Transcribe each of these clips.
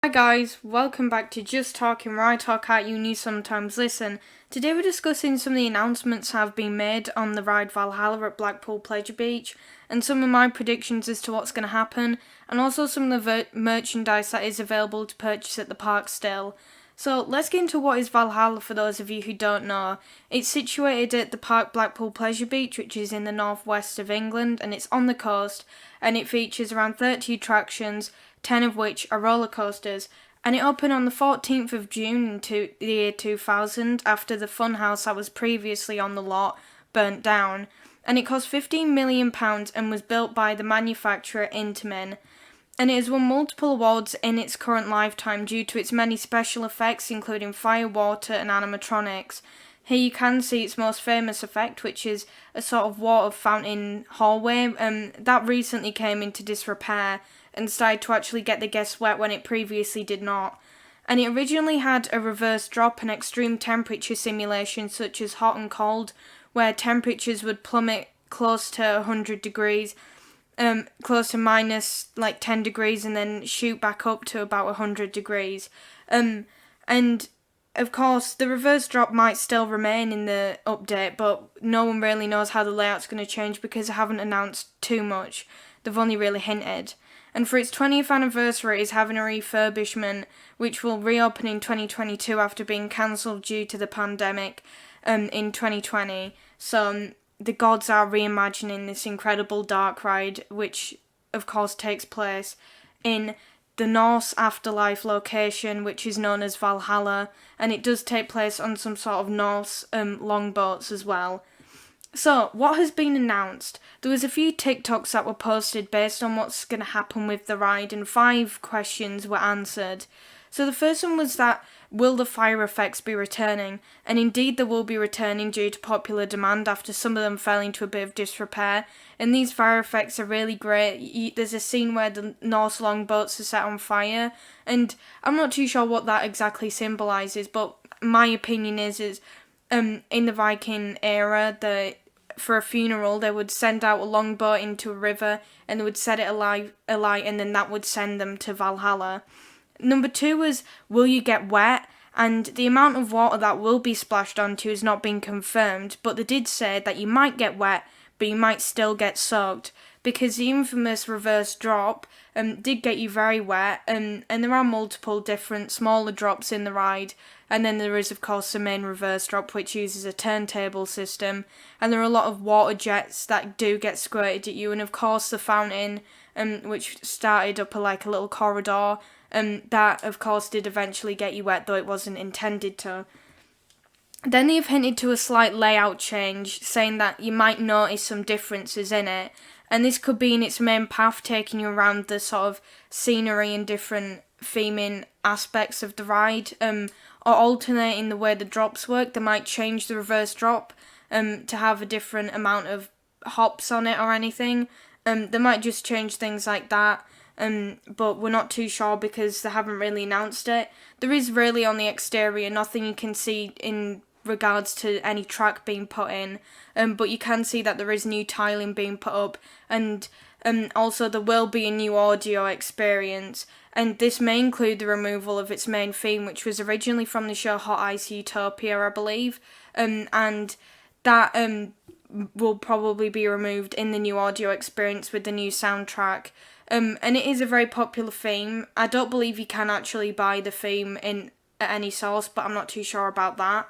Hi guys, welcome back to Just Talking, where I talk at you and you sometimes listen. Today we're discussing some of the announcements that have been made on the ride Valhalla at Blackpool Pleasure Beach, and some of my predictions as to what's going to happen, and also some of the merchandise that is available to purchase at the park still. So let's get into what is Valhalla for those of you who don't know. It's situated at the park Blackpool Pleasure Beach, which is in the northwest of England, and it's on the coast, and it features around 30 attractions, 10 of which are roller coasters, and it opened on the 14th of June in the year 2000 after the funhouse that was previously on the lot burnt down, and it cost £15 million and was built by the manufacturer Intamin, and it has won multiple awards in its current lifetime due to its many special effects including fire, water and animatronics. Here you can see its most famous effect, which is a sort of water fountain hallway, that recently came into disrepair and started to actually get the guests wet when it previously did not. And it originally had a reverse drop and extreme temperature simulations such as hot and cold, where temperatures would plummet close to 100 degrees, close to minus like 10 degrees, and then shoot back up to about 100 degrees. And of course, the reverse drop might still remain in the update, but no one really knows how the layout's going to change because they haven't announced too much. They've only really hinted. And for its 20th anniversary, it is having a refurbishment, which will reopen in 2022 after being cancelled due to the pandemic in 2020. So the gods are reimagining this incredible dark ride, which of course takes place in the Norse afterlife location, which is known as Valhalla, and it does take place on some sort of Norse longboats as well. So, what has been announced? There was a few TikToks that were posted based on what's going to happen with the ride, and 5 questions were answered. So the first one was that, will the fire effects be returning? And indeed they will be returning due to popular demand after some of them fell into a bit of disrepair. And these fire effects are really great. There's a scene where the Norse longboats are set on fire, and I'm not too sure what that exactly symbolises, but my opinion is in the Viking era, for a funeral, they would send out a longboat into a river and they would set it alight, and then that would send them to Valhalla. Number 2 was, will you get wet? And the amount of water that will be splashed onto has not been confirmed, but they did say that you might get wet, but you might still get soaked, because the infamous reverse drop did get you very wet, and there are multiple different smaller drops in the ride, and then there is of course the main reverse drop, which uses a turntable system, and there are a lot of water jets that do get squirted at you, and of course the fountain, which started up like a little corridor, that of course did eventually get you wet, though it wasn't intended to. Then they've hinted to a slight layout change, saying that you might notice some differences in it, and this could be in its main path, taking you around the sort of scenery and different theming aspects of the ride, or alternating the way the drops work. They might change the reverse drop to have a different amount of hops on it or anything. They might just change things like that. But we're not too sure because they haven't really announced it. There is really on the exterior nothing you can see in regards to any track being put in, but you can see that there is new tiling being put up, and also there will be a new audio experience, and this may include the removal of its main theme, which was originally from the show Hot Ice Utopia, I believe, and that will probably be removed in the new audio experience with the new soundtrack. And it is a very popular theme. I don't believe you can actually buy the theme at any source, but I'm not too sure about that.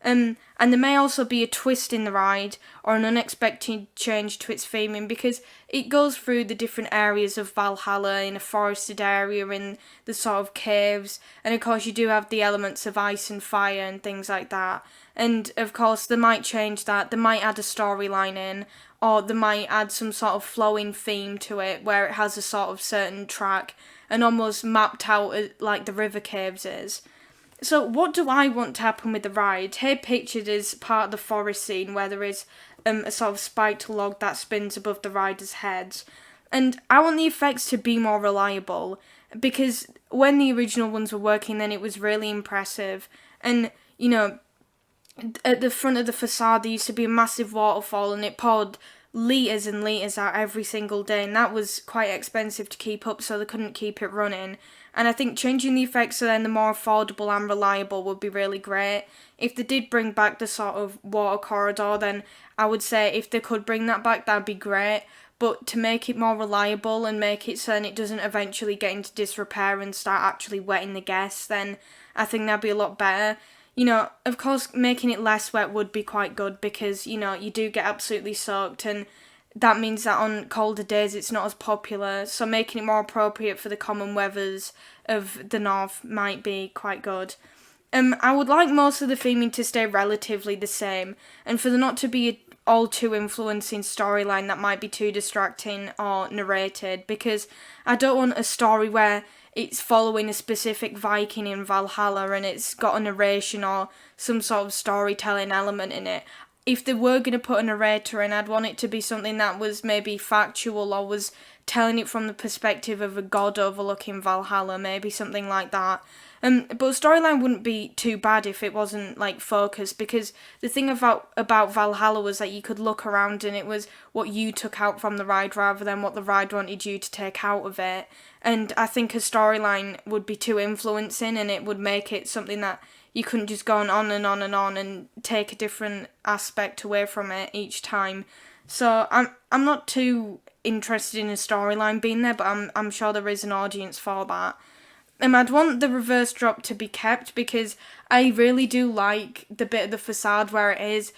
And there may also be a twist in the ride, or an unexpected change to its theming, because it goes through the different areas of Valhalla, in a forested area, in the sort of caves, and of course you do have the elements of ice and fire and things like that. And of course they might change that, they might add a storyline in, or they might add some sort of flowing theme to it, where it has a sort of certain track, and almost mapped out like the river caves is. So what do I want to happen with the ride? Here pictured is part of the forest scene where there is a sort of spiked log that spins above the riders' heads. And I want the effects to be more reliable, because when the original ones were working then it was really impressive. And, you know, at the front of the facade there used to be a massive waterfall and it poured litres and litres out every single day, and that was quite expensive to keep up, so they couldn't keep it running. And I think changing the effects so then they're more affordable and reliable would be really great. If they did bring back the sort of water corridor, then I would say if they could bring that back, that'd be great. But to make it more reliable and make it so that it doesn't eventually get into disrepair and start actually wetting the guests, then I think that'd be a lot better. Of course, making it less wet would be quite good because, you do get absolutely soaked, and that means that on colder days it's not as popular. So making it more appropriate for the common weathers of the north might be quite good. I would like most of the theming to stay relatively the same, and for there not to be all too influencing storyline that might be too distracting or narrated, because I don't want a story where it's following a specific Viking in Valhalla and it's got a narration or some sort of storytelling element in it. If they were going to put a narrator in, I'd want it to be something that was maybe factual or was telling it from the perspective of a god overlooking Valhalla, maybe something like that. But the storyline wouldn't be too bad if it wasn't focused, because the thing about Valhalla was that you could look around and it was what you took out from the ride rather than what the ride wanted you to take out of it. And I think a storyline would be too influencing, and it would make it something that you couldn't just go on and on and on and take a different aspect away from it each time. So I'm not too interested in a storyline being there, but I'm sure there is an audience for that. I'd want the reverse drop to be kept because I really do like the bit of the facade where it is.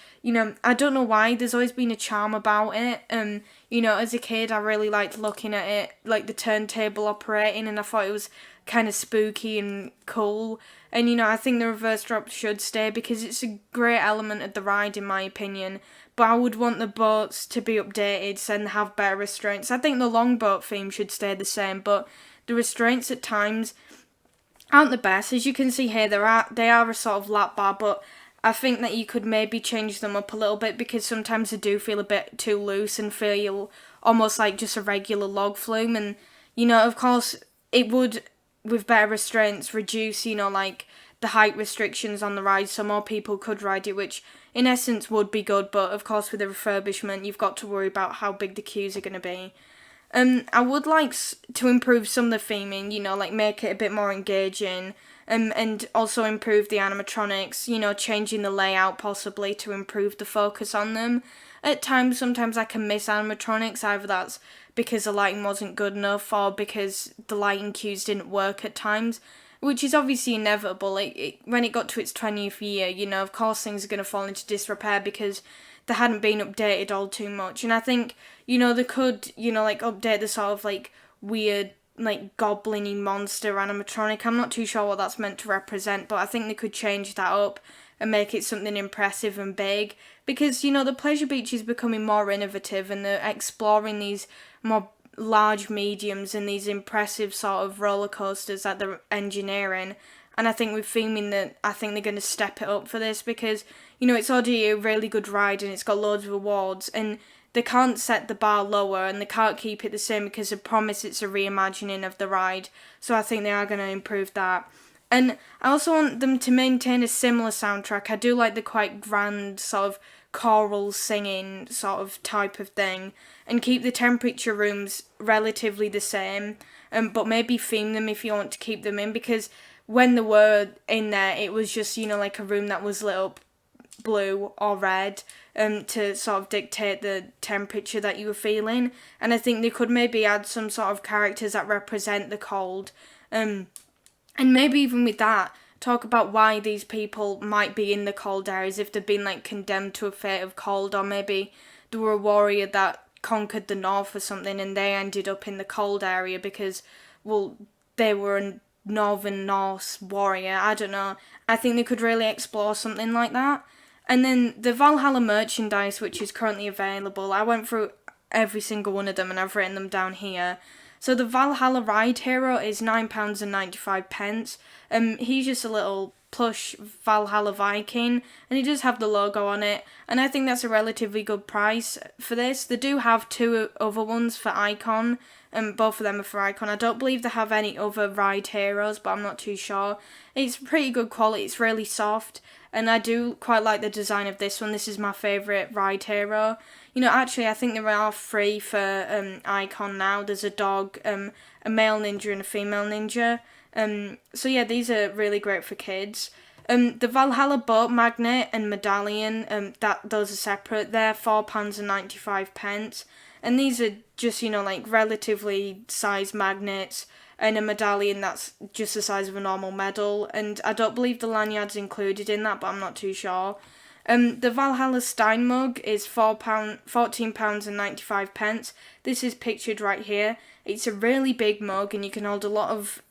I don't know why, there's always been a charm about it. As a kid I really liked looking at it, like the turntable operating, and I thought it was kind of spooky and cool. And I think the reverse drop should stay because it's a great element of the ride in my opinion. But I would want the boats to be updated and have better restraints. I think the longboat theme should stay the same, but the restraints at times aren't the best. As you can see here, they are a sort of lap bar, but I think that you could maybe change them up a little bit because sometimes they do feel a bit too loose and feel almost like just a regular log flume. And, of course, it would, with better restraints, reduce, the height restrictions on the ride so more people could ride it, which in essence would be good. But, of course, with the refurbishment, you've got to worry about how big the queues are going to be. I would like to improve some of the theming, make it a bit more engaging, and also improve the animatronics, changing the layout possibly to improve the focus on them. At times, sometimes I can miss animatronics, either that's because the lighting wasn't good enough or because the lighting cues didn't work at times, which is obviously inevitable. When it got to its 20th year, of course things are going to fall into disrepair because they hadn't been updated all too much. And I think, they could, update the sort of, weird, goblin-y monster animatronic. I'm not too sure what that's meant to represent, but I think they could change that up and make it something impressive and big. Because, the Pleasure Beach is becoming more innovative and they're exploring these more large mediums and these impressive sort of roller coasters that they're engineering. And I think with theming that, I think they're going to step it up for this because, it's already a really good ride and it's got loads of awards, and they can't set the bar lower and they can't keep it the same because they promise it's a reimagining of the ride. So I think they are going to improve that. And I also want them to maintain a similar soundtrack. I do like the quite grand sort of choral singing sort of type of thing, and keep the temperature rooms relatively the same, but maybe theme them if you want to keep them in, because when they were in there, it was just, a room that was lit up blue or red to sort of dictate the temperature that you were feeling. And I think they could maybe add some sort of characters that represent the cold. And maybe even with that, talk about why these people might be in the cold areas, if they've been condemned to a fate of cold, or maybe they were a warrior that conquered the north or something and they ended up in the cold area because, well, they were a Northern Norse warrior. I don't know. I think they could really explore something like that. And then the Valhalla merchandise, which is currently available, I went through every single one of them and I've written them down here. So the Valhalla Ride Hero is £9.95. He's just a little plush Valhalla Viking, and he does have the logo on it, and I think that's a relatively good price for this. They do have two other ones for Icon, and both of them are for Icon. I don't believe they have any other Ride Heroes, but I'm not too sure. It's pretty good quality, it's really soft, and I do quite like the design of this one. This is my favourite Ride Hero. Actually, I think there are three for Icon now. There's a dog, a male ninja and a female ninja. So yeah, these are really great for kids. The Valhalla boat magnet and medallion, those are separate. They're £4.95, and these are just like relatively sized magnets, and a medallion that's just the size of a normal medal. And I don't believe the lanyard's included in that, but I'm not too sure. The Valhalla Stein mug is £14.95. This is pictured right here. It's a really big mug, and you can hold a lot of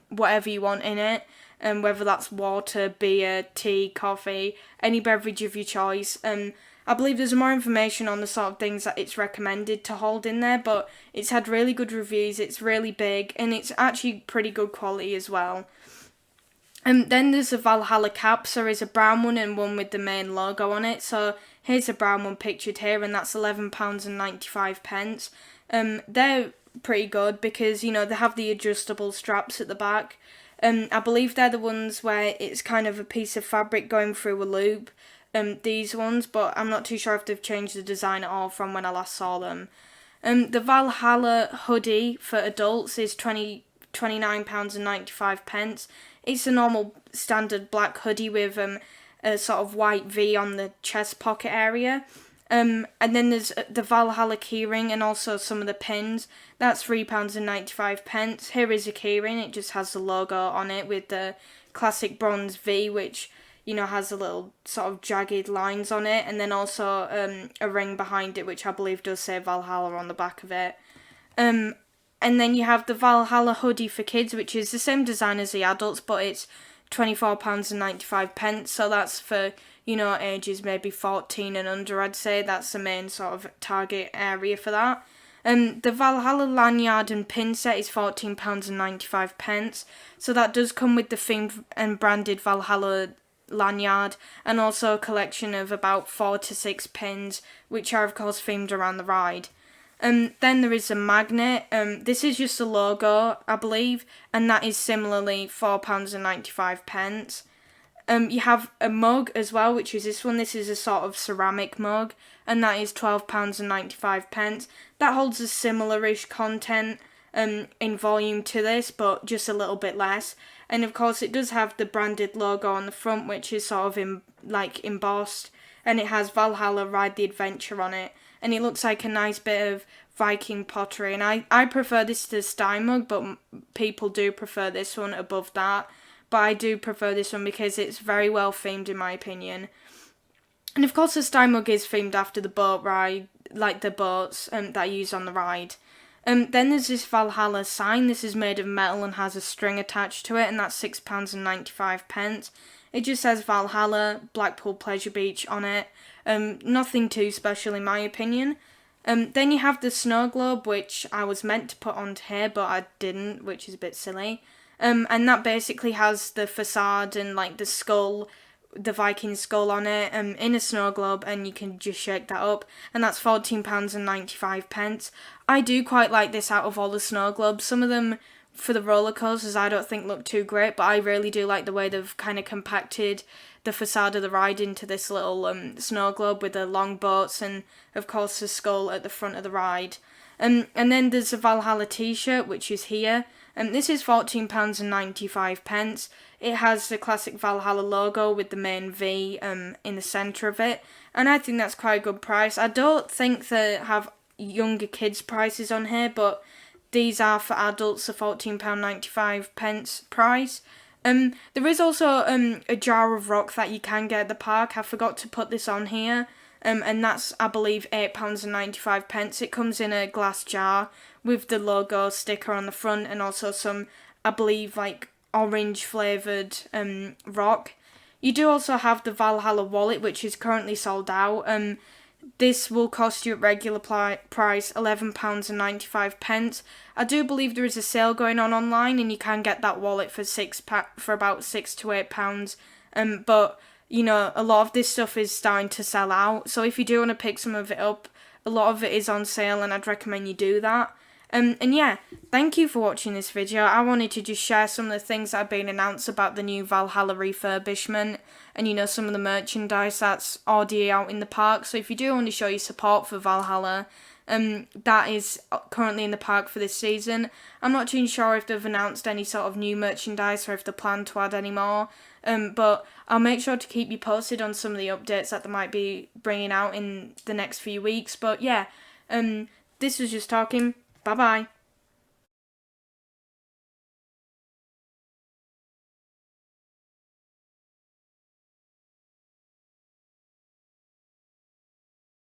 whatever you want in it, whether that's water, beer, tea, coffee, any beverage of your choice. I believe there's more information on the sort of things that it's recommended to hold in there, but it's had really good reviews. It's really big, and it's actually pretty good quality as well. Then there's the Valhalla caps. There is a brown one and one with the main logo on it. So here's a brown one pictured here, and that's £11.95. They're pretty good because, they have the adjustable straps at the back. I believe they're the ones where it's kind of a piece of fabric going through a loop. These ones, but I'm not too sure if they've changed the design at all from when I last saw them. The Valhalla hoodie for adults is £29.95. It's a normal standard black hoodie with a sort of white V on the chest pocket area. And then there's the Valhalla keyring and also some of the pins. That's £3.95. Here is a keyring. It just has the logo on it with the classic bronze V, which has a little sort of jagged lines on it, and then also a ring behind it, which I believe does say Valhalla on the back of it. And then you have the Valhalla hoodie for kids, which is the same design as the adults, but it's £24.95. So that's for, ages maybe 14 and under, I'd say. That's the main sort of target area for that. The Valhalla lanyard and pin set is £14.95. So that does come with the themed and branded Valhalla lanyard, and also a collection of about 4 to 6 pins, which are of course themed around the ride. Then there is a magnet. This is just a logo, I believe, and that is similarly £4.95. You have a mug as well, which is this one. This is a sort of ceramic mug, and that is £12.95. That holds a similar-ish content in volume to this, but just a little bit less. And of course, it does have the branded logo on the front, which is sort of embossed, and it has Valhalla Ride the Adventure on it. And it looks like a nice bit of Viking pottery. And I prefer this to the Stein mug, but people do prefer this one above that. But I do prefer this one because it's very well themed in my opinion. And of course the Stein mug is themed after the boat ride, like the boats that are used on the ride. Then there's this Valhalla sign. This is made of metal and has a string attached to it, and that's £6.95. It just says Valhalla, Blackpool Pleasure Beach on it. Nothing too special in my opinion. Then you have the snow globe, which I was meant to put onto here, but I didn't, which is a bit silly. And that basically has the facade and the skull, the Viking skull on it, in a snow globe, and you can just shake that up, and that's £14.95. I do quite like this out of all the snow globes. Some of them for the roller coasters I don't think look too great, but I really do like the way they've kind of compacted the facade of the ride into this little snow globe with the long boats and of course the skull at the front of the ride. And then there's the Valhalla t-shirt, which is here. This is £14.95. It has the classic Valhalla logo with the main V in the centre of it, and I think that's quite a good price. I don't think they have younger kids prices on here, but these are for adults, a £14.95 price. There is also a jar of rock that you can get at the park. I forgot to put this on here. And that's, I believe, £8.95. It comes in a glass jar with the logo sticker on the front and also some, I believe, orange flavoured rock. You do also have the Valhalla wallet, which is currently sold out. This will cost you at regular price £11.95. I do believe there is a sale going on online, and you can get that wallet for about £6 to £8. But a lot of this stuff is starting to sell out. So if you do want to pick some of it up, a lot of it is on sale, and I'd recommend you do that. And yeah, thank you for watching this video. I wanted to just share some of the things that have been announced about the new Valhalla Refurbishment and, some of the merchandise that's already out in the park. So if you do want to show your support for Valhalla, that is currently in the park for this season. I'm not too sure if they've announced any sort of new merchandise or if they plan to add any more. But I'll make sure to keep you posted on some of the updates that they might be bringing out in the next few weeks. But yeah, this was Just Talking. Bye bye.